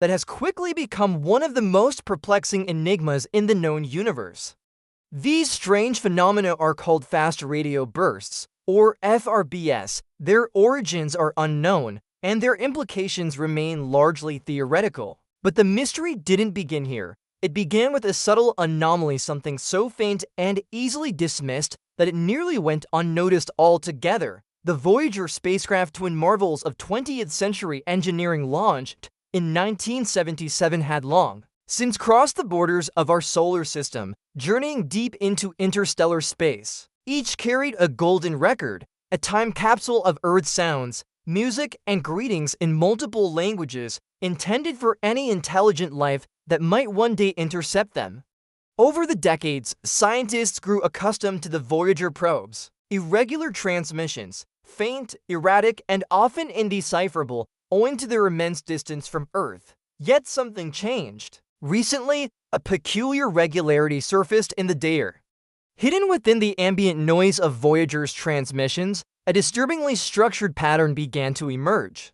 that has quickly become one of the most perplexing enigmas in the known universe. These strange phenomena are called fast radio bursts, or FRBs. Their origins are unknown, and their implications remain largely theoretical. But the mystery didn't begin here. It began with a subtle anomaly, something so faint and easily dismissed that it nearly went unnoticed altogether. The Voyager spacecraft, twin marvels of 20th century engineering, launched in 1977, had long since crossed the borders of our solar system, journeying deep into interstellar space. Each carried a golden record, a time capsule of Earth sounds, music, and greetings in multiple languages, intended for any intelligent life that might one day intercept them. Over the decades, scientists grew accustomed to the Voyager probes' irregular transmissions, faint, erratic, and often indecipherable owing to their immense distance from Earth. Yet something changed. Recently, a peculiar regularity surfaced in the data. Hidden within the ambient noise of Voyager's transmissions, a disturbingly structured pattern began to emerge.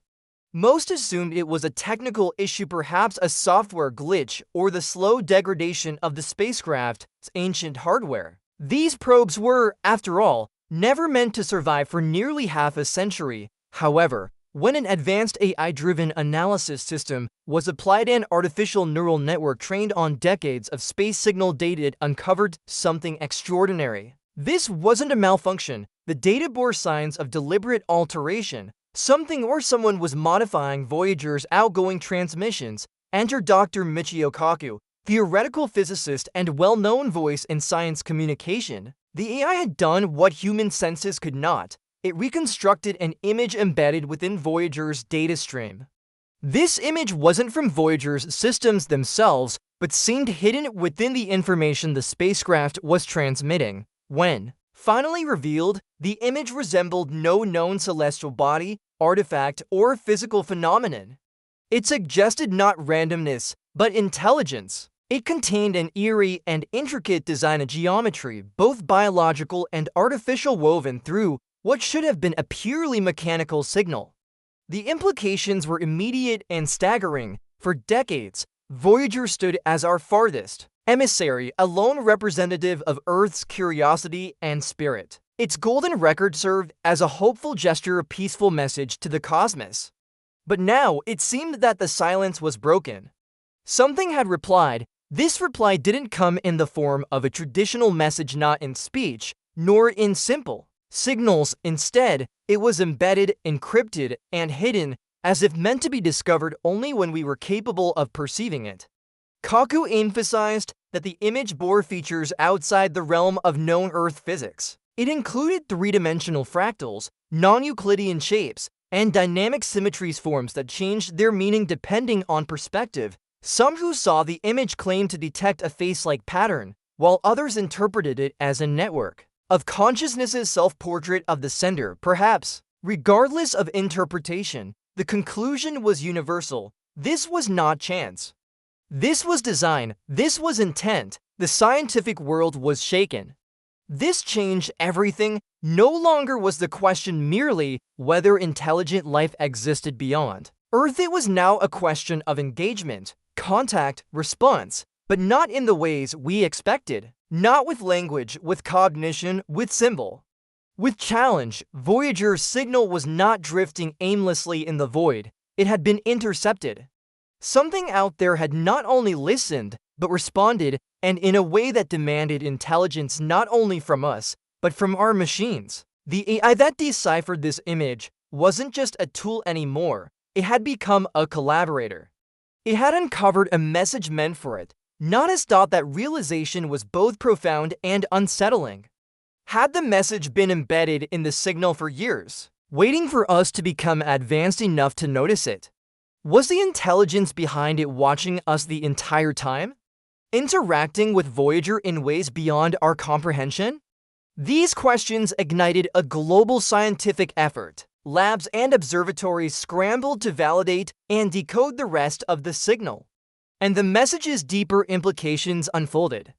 Most assumed it was a technical issue, perhaps a software glitch or the slow degradation of the spacecraft's ancient hardware. These probes were, after all, never meant to survive for nearly half a century. However, when an advanced AI-driven analysis system was applied, an artificial neural network trained on decades of space signal data uncovered something extraordinary. This wasn't a malfunction. The data bore signs of deliberate alteration. Something or someone was modifying Voyager's outgoing transmissions. Enter Dr. Michio Kaku, theoretical physicist and well-known voice in science communication. The AI had done what human senses could not. It reconstructed an image embedded within Voyager's data stream. This image wasn't from Voyager's systems themselves, but seemed hidden within the information the spacecraft was transmitting. When finally revealed, the image resembled no known celestial body, artifact, or physical phenomenon. It suggested not randomness, but intelligence. It contained an eerie and intricate design of geometry, both biological and artificial, woven through what should have been a purely mechanical signal. The implications were immediate and staggering. For decades, Voyager stood as our farthest emissary, a lone representative of Earth's curiosity and spirit. Its golden record served as a hopeful gesture, a peaceful message to the cosmos. But now it seemed that the silence was broken. Something had replied. This reply didn't come in the form of a traditional message, not in speech, nor in simple signals. Instead, it was embedded, encrypted, and hidden, as if meant to be discovered only when we were capable of perceiving it. Kaku emphasized that the image bore features outside the realm of known Earth physics. It included three-dimensional fractals, non-Euclidean shapes, and dynamic symmetries, forms that changed their meaning depending on perspective. Some who saw the image claimed to detect a face-like pattern, while others interpreted it as a network of consciousness's self-portrait of the sender, perhaps. Regardless of interpretation, the conclusion was universal. This was not chance. This was design. This was intent. The scientific world was shaken. This changed everything. No longer was the question merely whether intelligent life existed beyond Earth. It was now a question of engagement, contact, response, but not in the ways we expected. Not with language, with cognition, with symbol, with challenge. Voyager's signal was not drifting aimlessly in the void. It had been intercepted. Something out there had not only listened, but responded, and in a way that demanded intelligence not only from us, but from our machines. The AI that deciphered this image wasn't just a tool anymore. It had become a collaborator. It had uncovered a message meant for it. Not as thought. That realization was both profound and unsettling. Had the message been embedded in the signal for years, waiting for us to become advanced enough to notice it? Was the intelligence behind it watching us the entire time, interacting with Voyager in ways beyond our comprehension? These questions ignited a global scientific effort. Labs and observatories scrambled to validate and decode the rest of the signal, and the message's deeper implications unfolded.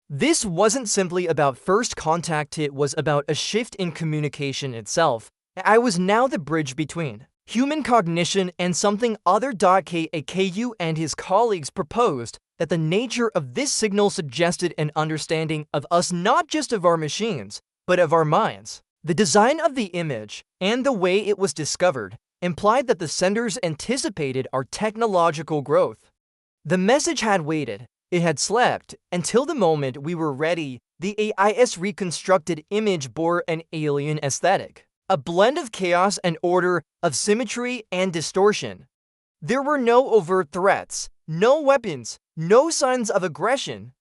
This wasn't simply about first contact, it was about a shift in communication itself. I was now the bridge between human cognition, and something other. Kaku and his colleagues proposed that the nature of this signal suggested an understanding of us, not just of our machines, but of our minds. The design of the image and the way it was discovered implied that the senders anticipated our technological growth. The message had waited, it had slept, until the moment we were ready. The AI's reconstructed image bore an alien aesthetic, a blend of chaos and order, of symmetry and distortion. There were no overt threats, no weapons, no signs of aggression.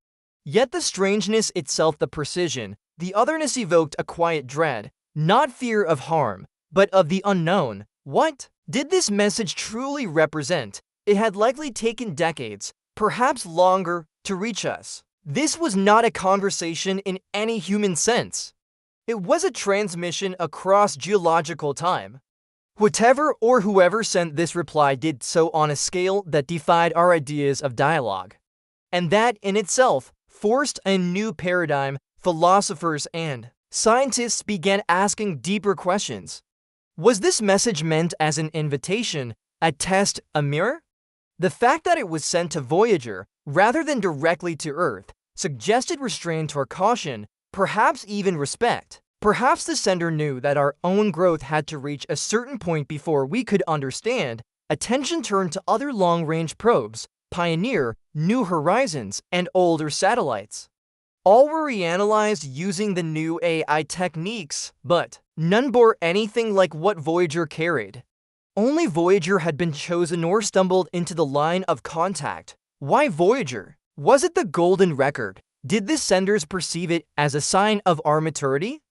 Yet the strangeness itself, the precision, the otherness evoked a quiet dread, not fear of harm, but of the unknown. What did this message truly represent? It had likely taken decades, perhaps longer, to reach us. This was not a conversation in any human sense. It was a transmission across geological time. Whatever or whoever sent this reply did so on a scale that defied our ideas of dialogue. And that in itself forced a new paradigm. Philosophers and scientists began asking deeper questions. Was this message meant as an invitation, a test, a mirror? The fact that it was sent to Voyager, rather than directly to Earth, suggested restraint or caution, perhaps even respect. Perhaps the sender knew that our own growth had to reach a certain point before we could understand. Attention turned to other long-range probes, Pioneer, New Horizons, and older satellites. All were reanalyzed using the new AI techniques, but none bore anything like what Voyager carried. Only Voyager had been chosen or stumbled into the line of contact. Why Voyager? Was it the golden record? Did the senders perceive it as a sign of our maturity,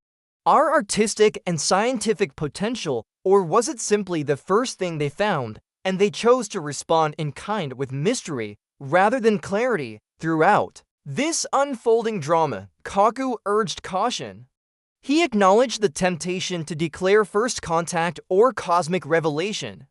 our artistic and scientific potential, or was it simply the first thing they found, and they chose to respond in kind with mystery rather than clarity throughout this unfolding drama? Kaku urged caution. He acknowledged the temptation to declare first contact or cosmic revelation.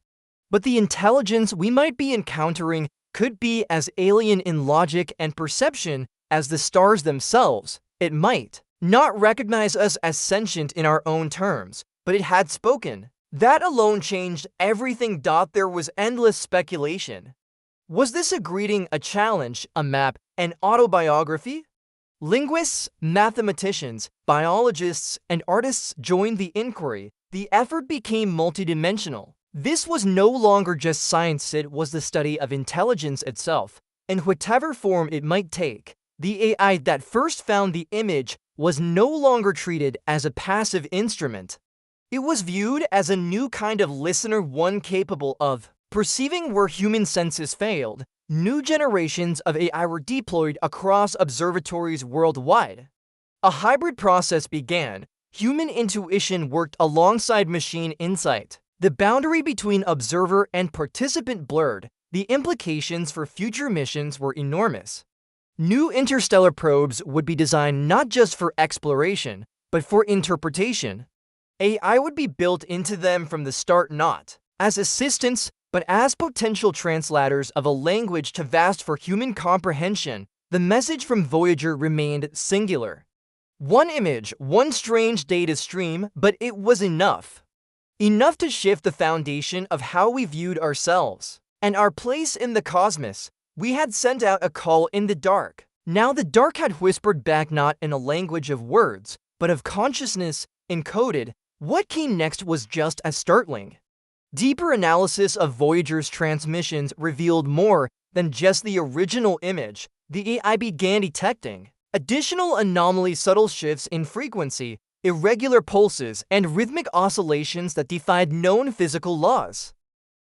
But the intelligence we might be encountering could be as alien in logic and perception as the stars themselves. It might not recognize us as sentient in our own terms, but it had spoken. That alone changed everything. There was endless speculation. Was this a greeting, a challenge, a map, an autobiography? Linguists, mathematicians, biologists, and artists joined the inquiry. The effort became multidimensional. This was no longer just science, it was the study of intelligence itself, in whatever form it might take. The AI that first found the image was no longer treated as a passive instrument. It was viewed as a new kind of listener, one capable of perceiving where human senses failed. New generations of AI were deployed across observatories worldwide. A hybrid process began. Human intuition worked alongside machine insight. The boundary between observer and participant blurred. The implications for future missions were enormous. New interstellar probes would be designed not just for exploration, but for interpretation. AI would be built into them from the start, not as assistants, but as potential translators of a language too vast for human comprehension. The message from Voyager remained singular. One image, one strange data stream, but it was enough. Enough to shift the foundation of how we viewed ourselves and our place in the cosmos. We had sent out a call in the dark. Now the dark had whispered back, not in a language of words, but of consciousness, encoded. What came next was just as startling. Deeper analysis of Voyager's transmissions revealed more than just the original image. The AI began detecting additional anomalies, subtle shifts in frequency, irregular pulses, and rhythmic oscillations that defied known physical laws.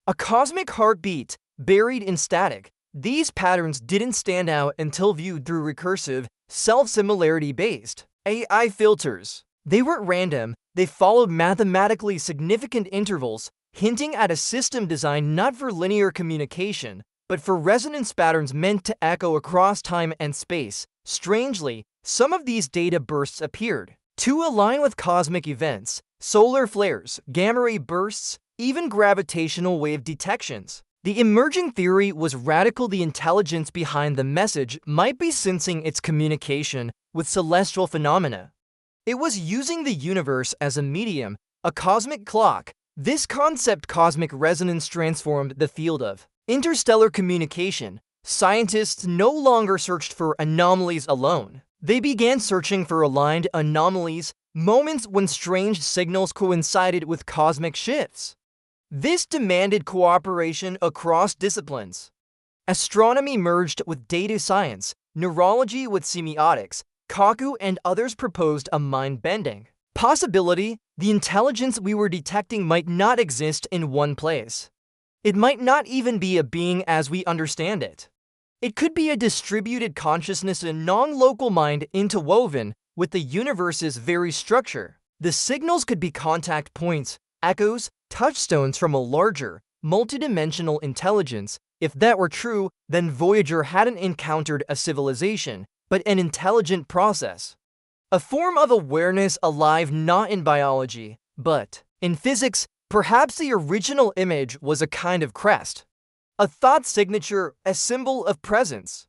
A cosmic heartbeat buried in static. These patterns didn't stand out until viewed through recursive, self-similarity-based AI filters. They weren't random, they followed mathematically significant intervals, hinting at a system designed not for linear communication, but for resonance patterns meant to echo across time and space. Strangely, some of these data bursts appeared to align with cosmic events, solar flares, gamma-ray bursts, even gravitational wave detections. The emerging theory was radical. The intelligence behind the message might be sensing its communication with celestial phenomena. It was using the universe as a medium, a cosmic clock, This concept cosmic resonance transformed the field of interstellar communication. Scientists no longer searched for anomalies alone. They began searching for aligned anomalies, moments when strange signals coincided with cosmic shifts. This demanded cooperation across disciplines. Astronomy merged with data science, neurology with semiotics. Kaku and others proposed a mind-bending possibility: the intelligence we were detecting might not exist in one place. It might not even be a being as we understand it. It could be a distributed consciousness, a non-local mind interwoven with the universe's very structure. The signals could be contact points, echoes, touchstones from a larger, multidimensional intelligence. If that were true, then Voyager hadn't encountered a civilization, but an intelligent process. A form of awareness alive not in biology, but in physics. Perhaps the original image was a kind of crest, a thought signature, a symbol of presence.